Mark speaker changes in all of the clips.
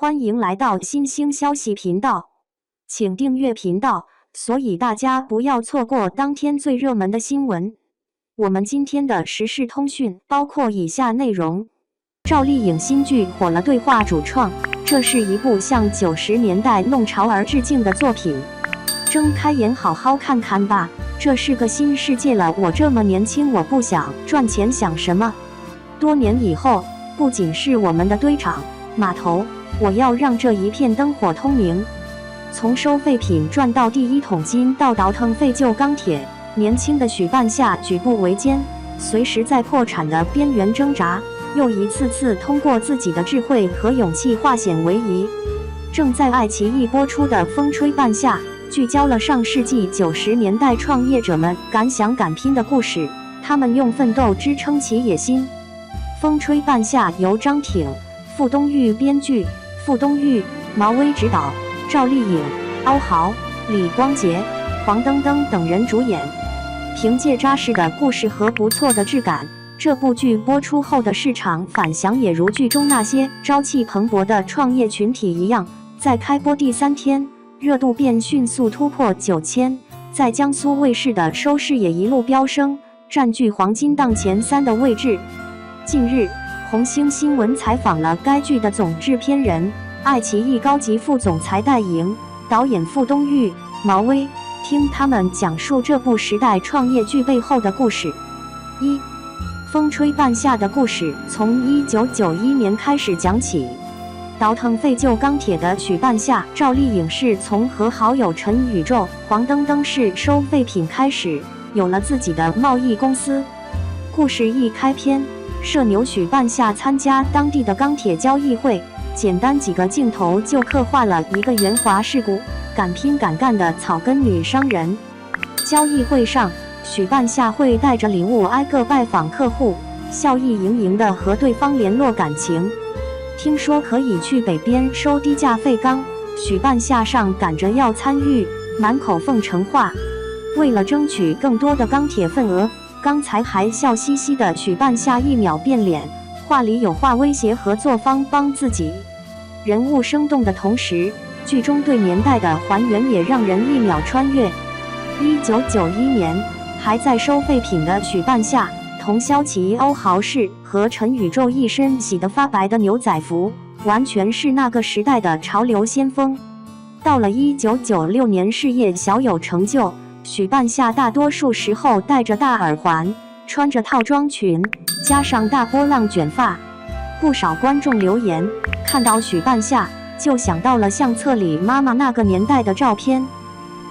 Speaker 1: 欢迎来到新兴消息频道，请订阅频道，所以大家不要错过当天最热门的新闻。我们今天的时事通讯包括以下内容：赵丽颖新剧火了对话主创，这是一部向90年代弄潮儿致敬的作品。睁开眼好好看看吧，这是个新世界了。我这么年轻，我不想赚钱，想什么？多年以后，不仅是我们的堆场、码头，我要让这一片灯火通明。从收废品赚到第一桶金，到倒腾废旧钢铁，年轻的许半夏举步维艰，随时在破产的边缘挣扎，又一次次通过自己的智慧和勇气化险为夷。正在爱奇艺播出的《风吹半夏》，聚焦了上世纪90年代创业者们敢想敢拼的故事，他们用奋斗支撑起野心。《风吹半夏》由张挺、傅东玉编剧，傅东玉、毛薇执导，赵丽颖、欧豪、李光洁、黄登登等人主演。凭借扎实的故事和不错的质感，这部剧播出后的市场反响也如剧中那些朝气蓬勃的创业群体一样，在开播第3天，热度便迅速突破9000，在江苏卫视的收视也一路飙升，占据黄金档前3的位置。近日，红星新闻采访了该剧的总制片人、爱奇艺高级副总裁戴莹、导演傅东玉、毛薇，听他们讲述这部时代创业剧背后的故事。1. 风吹半夏的故事从1991年开始讲起。倒腾废旧钢铁的许半夏，赵丽颖是从和好友陈宇宙、黄登登是收废品开始，有了自己的贸易公司。故事一开篇，社牛许半夏参加当地的钢铁交易会，简单几个镜头就刻画了一个圆滑世故、敢拼敢干的草根女商人。交易会上，许半夏会带着礼物挨个拜访客户，笑意盈盈地和对方联络感情。听说可以去北边收低价废钢，许半夏上赶着要参与，满口奉承话。为了争取更多的钢铁份额，刚才还笑嘻嘻的许半夏一秒变脸，话里有话威胁合作方帮自己。人物生动的同时，剧中对年代的还原也让人一秒穿越。1991年，还在收废品的许半夏，同萧齐、欧豪士和陈宇宙一身洗得发白的牛仔服，完全是那个时代的潮流先锋。到了1996年，事业小有成就，许半夏大多数时候戴着大耳环，穿着套装裙，加上大波浪卷发。不少观众留言，看到许半夏就想到了相册里妈妈那个年代的照片。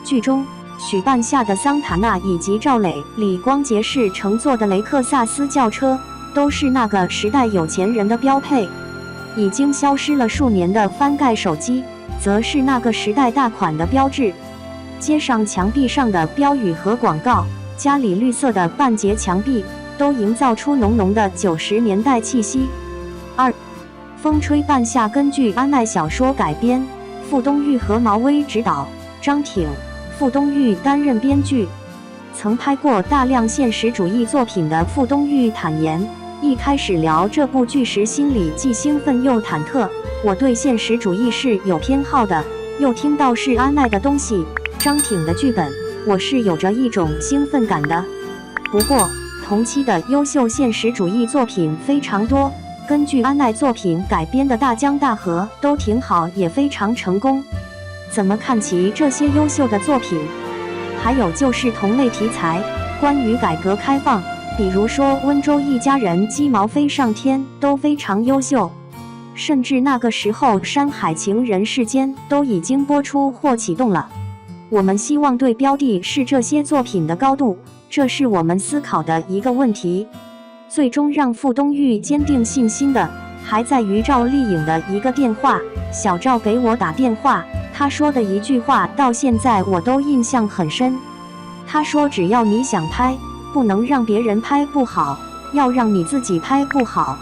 Speaker 1: 剧中，许半夏的桑塔纳以及赵磊、李光洁是乘坐的雷克萨斯轿车，都是那个时代有钱人的标配。已经消失了数年的翻盖手机，则是那个时代大款的标志。街上墙壁上的标语和广告，家里绿色的半截墙壁，都营造出浓浓的90年代气息。2. 风吹半夏根据安奈小说改编，傅东玉和毛薇执导，张挺、傅东玉担任编剧。曾拍过大量现实主义作品的傅东玉坦言，一开始聊这部剧时心里既兴奋又忐忑，我对现实主义是有偏好的，又听到是安奈的东西，张挺的剧本，我是有着一种兴奋感的。不过，同期的优秀现实主义作品非常多，根据安奈作品改编的《大江大河》都挺好，也非常成功。怎么看齐这些优秀的作品？还有就是同类题材，关于改革开放，比如说温州一家人鸡毛飞上天都非常优秀。甚至那个时候《山海情人世间》都已经播出或启动了。我们希望对标的是这些作品的高度，这是我们思考的一个问题。最终让傅东玉坚定信心的，还在于赵丽颖的一个电话。小赵给我打电话，他说的一句话到现在我都印象很深。他说只要你想拍，不能让别人拍不好，要让你自己拍不好。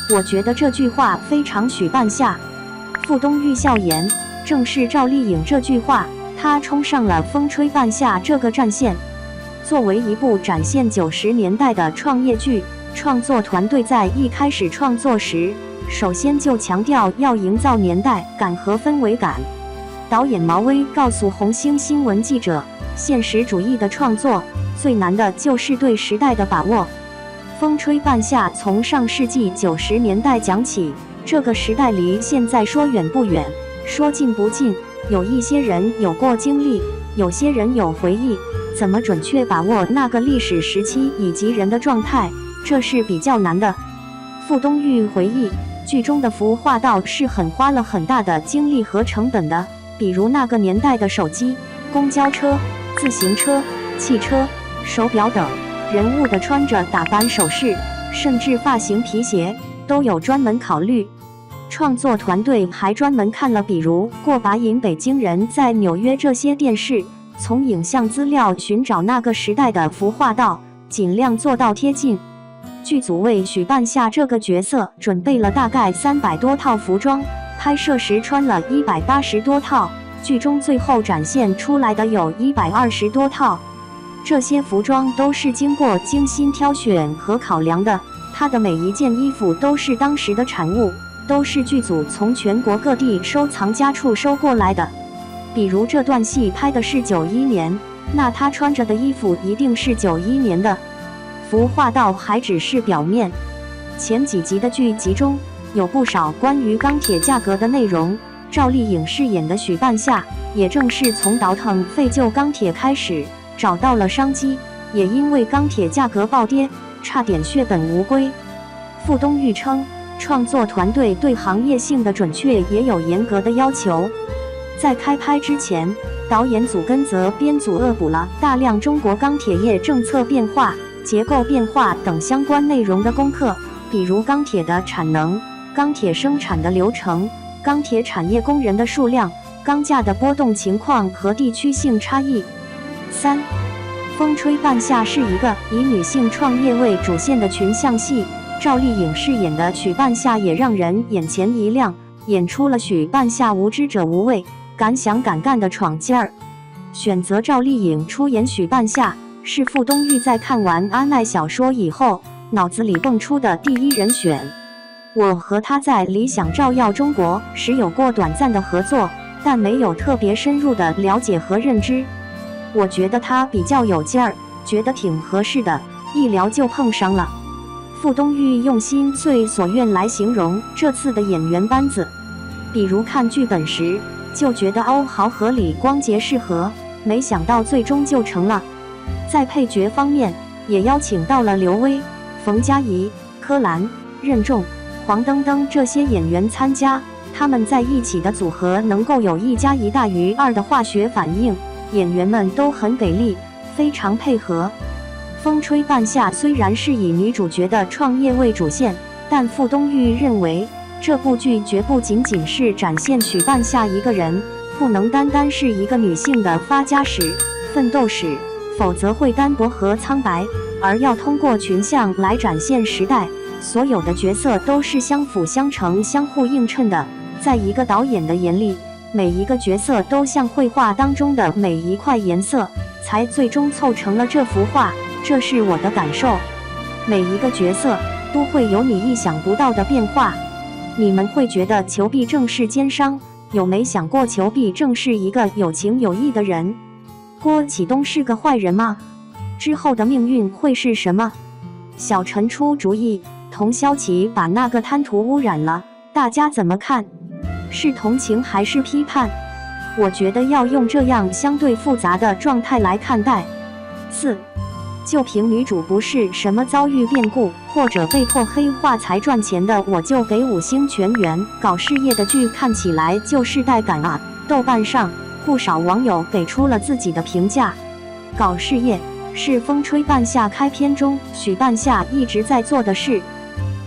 Speaker 1: 我觉得这句话非常许半夏。傅东玉笑言，正是赵丽颖这句话，他冲上了风吹半夏这个战线。作为一部展现90年代的创业剧，创作团队在一开始创作时首先就强调要营造年代感和氛围感。导演毛威告诉红星新闻记者，现实主义的创作最难的就是对时代的把握。风吹半夏从上世纪90年代讲起，这个时代离现在说远不远，说近不近，有一些人有过经历，有些人有回忆，怎么准确把握那个历史时期以及人的状态，这是比较难的。傅东玉回忆，剧中的服化道是花了很大的精力和成本的，比如那个年代的手机、公交车、自行车、汽车、手表等，人物的穿着打扮、首饰，甚至发型、皮鞋都有专门考虑。创作团队还专门看了比如过把瘾北京人在纽约这些电视，从影像资料寻找那个时代的服化道，尽量做到贴近。剧组为许半夏这个角色准备了大概300多套服装，拍摄时穿了180多套，剧中最后展现出来的有120多套。这些服装都是经过精心挑选和考量的，她的每一件衣服都是当时的产物，都是剧组从全国各地收藏家处收过来的。比如这段戏拍的是91年，那她穿着的衣服一定是91年的。服化道还只是表面，前几集的剧集中有不少关于钢铁价格的内容。赵丽颖饰演的许半夏，也正是从倒腾废旧钢铁开始，找到了商机，也因为钢铁价格暴跌，差点血本无归。傅东玉称，创作团队对行业性的准确也有严格的要求。在开拍之前，导演组跟责编组恶补了大量中国钢铁业政策变化、结构变化等相关内容的功课，比如钢铁的产能、钢铁生产的流程、钢铁产业工人的数量、钢价的波动情况和地区性差异。3. 风吹半夏是一个以女性创业为主线的群像戏，赵丽颖饰演的许半夏也让人眼前一亮，演出了许半夏无知者无畏、敢想敢干的闯劲儿。选择赵丽颖出演许半夏，是傅东玉在看完阿奈小说以后脑子里蹦出的第一人选。我和他在理想照耀中国时有过短暂的合作，但没有特别深入的了解和认知。我觉得他比较有劲儿，觉得挺合适的，一聊就碰上了。傅东玉用心遂所愿来形容这次的演员班子，比如看剧本时就觉得欧豪和李光洁适合，没想到最终就成了。在配角方面，也邀请到了刘威、冯佳怡、柯蓝、任重、黄登登这些演员参加，他们在一起的组合能够有1+1大于2的化学反应，演员们都很给力，非常配合。风吹半夏虽然是以女主角的创业为主线，但傅东玉认为这部剧绝不仅仅是展现许半夏一个人，不能单单是一个女性的发家史、奋斗史，否则会单薄和苍白，而要通过群像来展现时代，所有的角色都是相辅相成、相互映衬的。在一个导演的眼里，每一个角色都像绘画当中的每一块颜色，才最终凑成了这幅画。这是我的感受。每一个角色都会有你意想不到的变化。你们会觉得裘碧正是奸商，有没想过裘碧正是一个有情有义的人？郭启东是个坏人吗？之后的命运会是什么？小陈出主意，童潇琪把那个贪图污染了，大家怎么看？是同情还是批判？我觉得要用这样相对复杂的状态来看待。4. 就凭女主不是什么遭遇变故或者被迫黑化才赚钱的，我就给5星全员。搞事业的剧看起来就是带感啊！豆瓣上不少网友给出了自己的评价。搞事业是风吹半夏开篇中许半夏一直在做的事，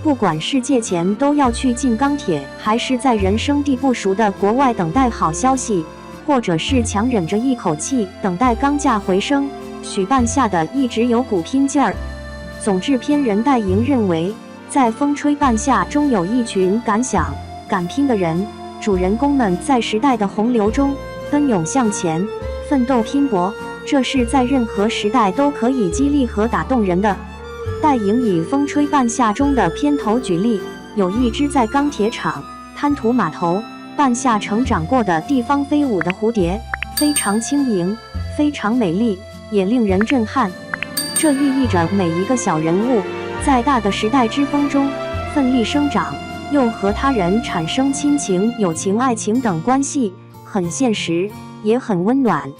Speaker 1: 不管是借钱都要去进钢铁，还是在人生地不熟的国外等待好消息，或者是强忍着一口气等待钢价回升，许半夏的一直有股拼劲儿。总制片人戴莹认为，在风吹半夏中有一群敢想敢拼的人，主人公们在时代的洪流中奔涌向前，奋斗拼搏，这是在任何时代都可以激励和打动人的。戴莹以风吹半夏中的片头举例，有一只在钢铁厂、滩涂码头、半夏成长过的地方飞舞的蝴蝶，非常轻盈，非常美丽，也令人震撼。这寓意着每一个小人物在大的时代之风中奋力生长，又和他人产生亲情、友情、爱情等关系，很现实，也很温暖。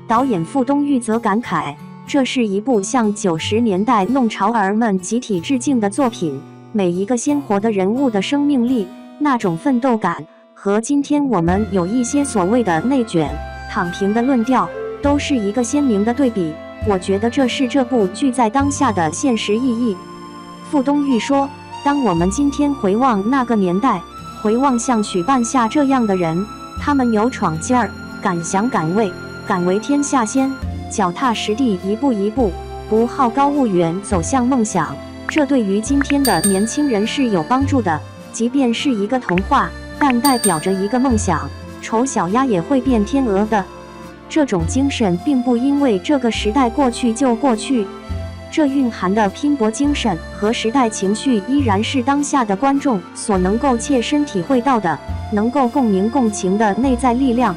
Speaker 1: 导演傅东育则感慨，这是一部向90年代弄潮儿们集体致敬的作品，每一个鲜活的人物的生命力，那种奋斗感，和今天我们有一些所谓的内卷、躺平的论调，都是一个鲜明的对比。我觉得这是这部剧在当下的现实意义。傅东育说，当我们今天回望那个年代，回望像许半夏这样的人，他们有闯劲儿，敢想敢为，敢为天下先，脚踏实地，一步一步，不好高骛远，走向梦想。这对于今天的年轻人是有帮助的，即便是一个童话，但代表着一个梦想，丑小鸭也会变天鹅的。这种精神并不因为这个时代过去就过去，这蕴含的拼搏精神和时代情绪依然是当下的观众所能够切身体会到的，能够共鸣共情的内在力量。